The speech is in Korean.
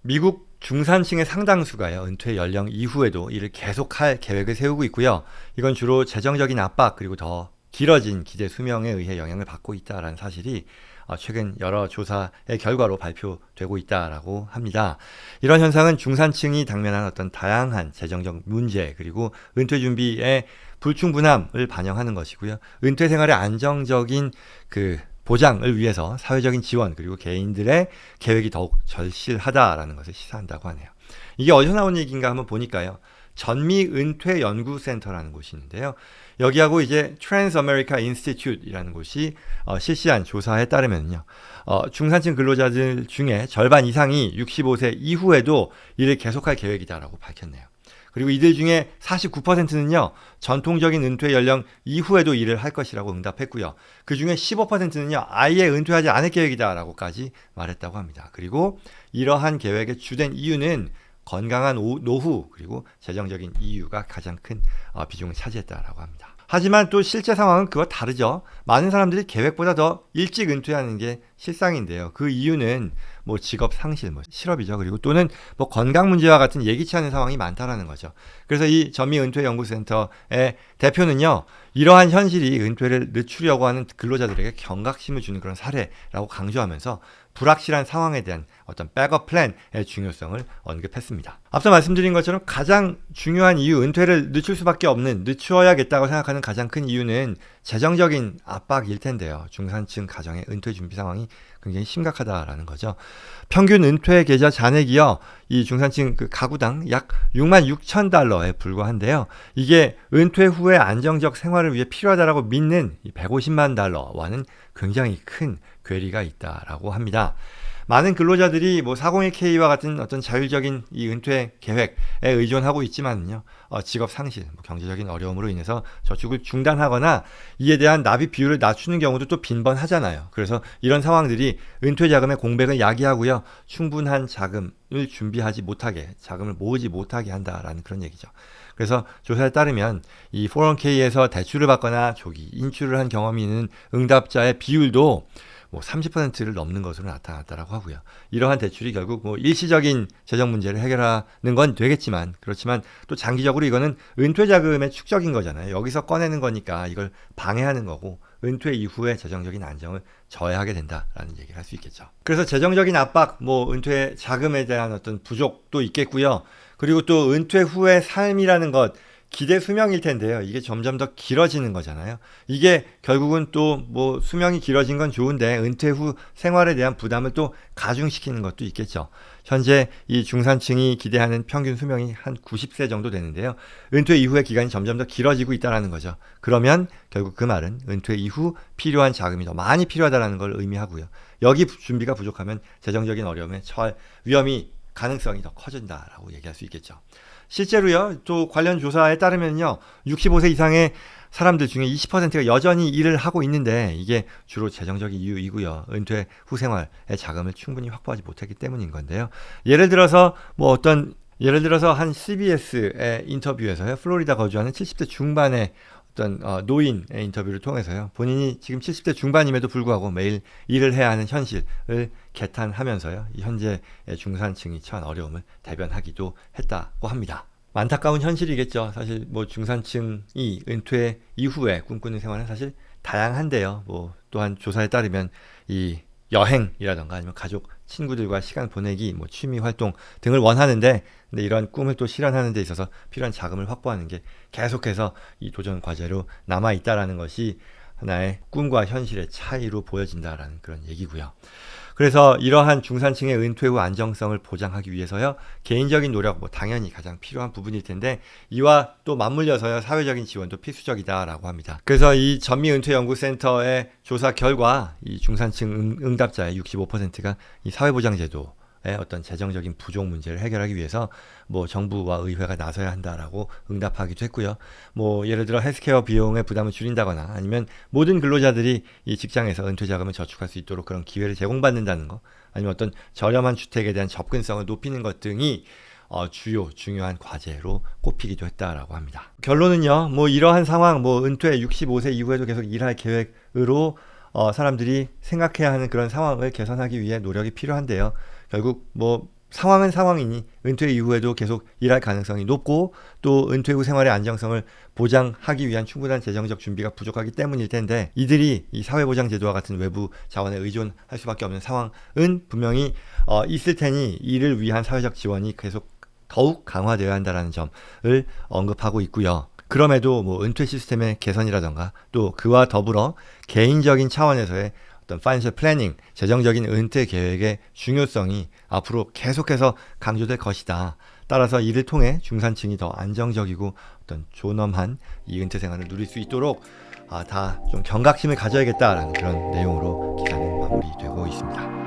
미국 중산층의 상당수가요, 은퇴 연령 이후에도 일을 계속할 계획을 세우고 있고요. 이건 주로 재정적인 압박 그리고 더 길어진 기대 수명에 의해 영향을 받고 있다는 사실이 최근 여러 조사의 결과로 발표되고 있다라고 합니다. 이런 현상은 중산층이 당면한 어떤 다양한 재정적 문제 그리고 은퇴 준비의 불충분함을 반영하는 것이고요. 은퇴 생활의 안정적인 보장을 위해서 사회적인 지원 그리고 개인들의 계획이 더욱 절실하다라는 것을 시사한다고 하네요. 이게 어디서 나온 얘기인가 한번 보니까요. 전미 은퇴 연구센터라는 곳이 있는데요. 여기하고 이제 트랜스 아메리카 인스티튜트이라는 곳이 실시한 조사에 따르면요. 중산층 근로자들 중에 절반 이상이 65세 이후에도 일을 계속할 계획이다라고 밝혔네요. 그리고 이들 중에 49%는요, 전통적인 은퇴 연령 이후에도 일을 할 것이라고 응답했고요. 그 중에 15%는요, 아예 은퇴하지 않을 계획이다라고까지 말했다고 합니다. 그리고 이러한 계획의 주된 이유는 건강한 노후 그리고 재정적인 이유가 가장 큰 비중을 차지했다라고 합니다. 하지만 또 실제 상황은 그와 다르죠. 많은 사람들이 계획보다 더 일찍 은퇴하는 게 실상인데요. 그 이유는 뭐 직업 상실, 실업이죠. 그리고 또는 뭐 건강 문제와 같은 예기치 않은 상황이 많다라는 거죠. 그래서 이 전미 은퇴 연구센터의 대표는요, 이러한 현실이 은퇴를 늦추려고 하는 근로자들에게 경각심을 주는 그런 사례라고 강조하면서 불확실한 상황에 대한 어떤 백업 플랜의 중요성을 언급했습니다. 앞서 말씀드린 것처럼 가장 중요한 이유, 은퇴를 늦출 수밖에 없는, 늦추어야겠다고 생각하는 가장 큰 이유는 재정적인 압박일 텐데요. 중산층 가정의 은퇴 준비 상황이 굉장히 심각하다라는 거죠. 평균 은퇴 계좌 잔액이요, 이 중산층 가구당 약 6만 6천 달러에 불과한데요. 이게 은퇴 후에 안정적 생활을 위해 필요하다라고 믿는 150만 달러와는 굉장히 큰 괴리가 있다라고 합니다. 많은 근로자들이 401k와 같은 어떤 자율적인 이 은퇴 계획에 의존하고 있지만요, 직업 상실, 경제적인 어려움으로 인해서 저축을 중단하거나 이에 대한 납입 비율을 낮추는 경우도 또 빈번하잖아요. 그래서 이런 상황들이 은퇴 자금의 공백을 야기하고요, 충분한 자금을 준비하지 못하게, 자금을 모으지 못하게 한다라는 그런 얘기죠. 그래서 조사에 따르면 이 401k에서 대출을 받거나 조기 인출을 한 경험이 있는 응답자의 비율도 30%를 넘는 것으로 나타났다라고 하고요. 이러한 대출이 결국 일시적인 재정 문제를 해결하는 건 되겠지만, 그렇지만 또 장기적으로 이거는 은퇴 자금의 축적인 거잖아요. 여기서 꺼내는 거니까 이걸 방해하는 거고, 은퇴 이후에 재정적인 안정을 저해하게 된다라는 얘기를 할 수 있겠죠. 그래서 재정적인 압박, 은퇴 자금에 대한 어떤 부족도 있겠고요. 그리고 또 은퇴 후의 삶이라는 것, 기대 수명일 텐데요. 이게 점점 더 길어지는 거잖아요. 이게 결국은 또 수명이 길어진 건 좋은데 은퇴 후 생활에 대한 부담을 또 가중시키는 것도 있겠죠. 현재 이 중산층이 기대하는 평균 수명이 한 90세 정도 되는데요. 은퇴 이후의 기간이 점점 더 길어지고 있다는 거죠. 그러면 결국 그 말은 은퇴 이후 필요한 자금이 더 많이 필요하다는 걸 의미하고요. 여기 준비가 부족하면 재정적인 어려움에 처할 위험이, 가능성이 더 커진다라고 얘기할 수 있겠죠. 실제로요, 또 관련 조사에 따르면요, 65세 이상의 사람들 중에 20%가 여전히 일을 하고 있는데 이게 주로 재정적인 이유이고요. 은퇴 후 생활의 자금을 충분히 확보하지 못했기 때문인 건데요. 예를 들어서 한 CBS의 인터뷰에서요, 플로리다 거주하는 70대 중반의 어떤 노인의 인터뷰를 통해서요, 본인이 지금 70대 중반임에도 불구하고 매일 일을 해야 하는 현실을 개탄하면서요, 이 현재의 중산층이 처한 어려움을 대변하기도 했다고 합니다. 안타까운 현실이겠죠. 사실 중산층이 은퇴 이후에 꿈꾸는 생활은 사실 다양한데요. 또한 조사에 따르면 이 여행이라던가 아니면 가족, 친구들과 시간 보내기, 취미 활동 등을 원하는데, 근데 이런 꿈을 또 실현하는 데 있어서 필요한 자금을 확보하는 게 계속해서 이 도전 과제로 남아 있다라는 것이 하나의 꿈과 현실의 차이로 보여진다라는 그런 얘기고요. 그래서 이러한 중산층의 은퇴 후 안정성을 보장하기 위해서요, 개인적인 노력 당연히 가장 필요한 부분일 텐데, 이와 또 맞물려서요, 사회적인 지원도 필수적이다라고 합니다. 그래서 이 전미 은퇴 연구센터의 조사 결과 이 중산층 응답자의 65%가 이 사회보장제도 어떤 재정적인 부족 문제를 해결하기 위해서 정부와 의회가 나서야 한다라고 응답하기도 했고요. 예를 들어 헬스케어 비용의 부담을 줄인다거나 아니면 모든 근로자들이 이 직장에서 은퇴 자금을 저축할 수 있도록 그런 기회를 제공받는다는 거, 아니면 어떤 저렴한 주택에 대한 접근성을 높이는 것 등이 중요한 과제로 꼽히기도 했다라고 합니다. 결론은요, 이러한 상황, 은퇴 65세 이후에도 계속 일할 계획으로 사람들이 생각해야 하는 그런 상황을 개선하기 위해 노력이 필요한데요. 결국 상황은 상황이니 은퇴 이후에도 계속 일할 가능성이 높고 또 은퇴 후 생활의 안정성을 보장하기 위한 충분한 재정적 준비가 부족하기 때문일 텐데 이들이 이 사회보장제도와 같은 외부 자원에 의존할 수밖에 없는 상황은 분명히 있을 테니 이를 위한 사회적 지원이 계속 더욱 강화되어야 한다는 점을 언급하고 있고요. 그럼에도 뭐 은퇴 시스템의 개선이라던가 또 그와 더불어 개인적인 차원에서의 어떤 파이낸셜 플래닝, 재정적인 은퇴 계획의 중요성이 앞으로 계속해서 강조될 것이다. 따라서 이를 통해 중산층이 더 안정적이고 어떤 존엄한 이 은퇴 생활을 누릴 수 있도록 다 좀 경각심을 가져야겠다라는 그런 내용으로 기사는 마무리되고 있습니다.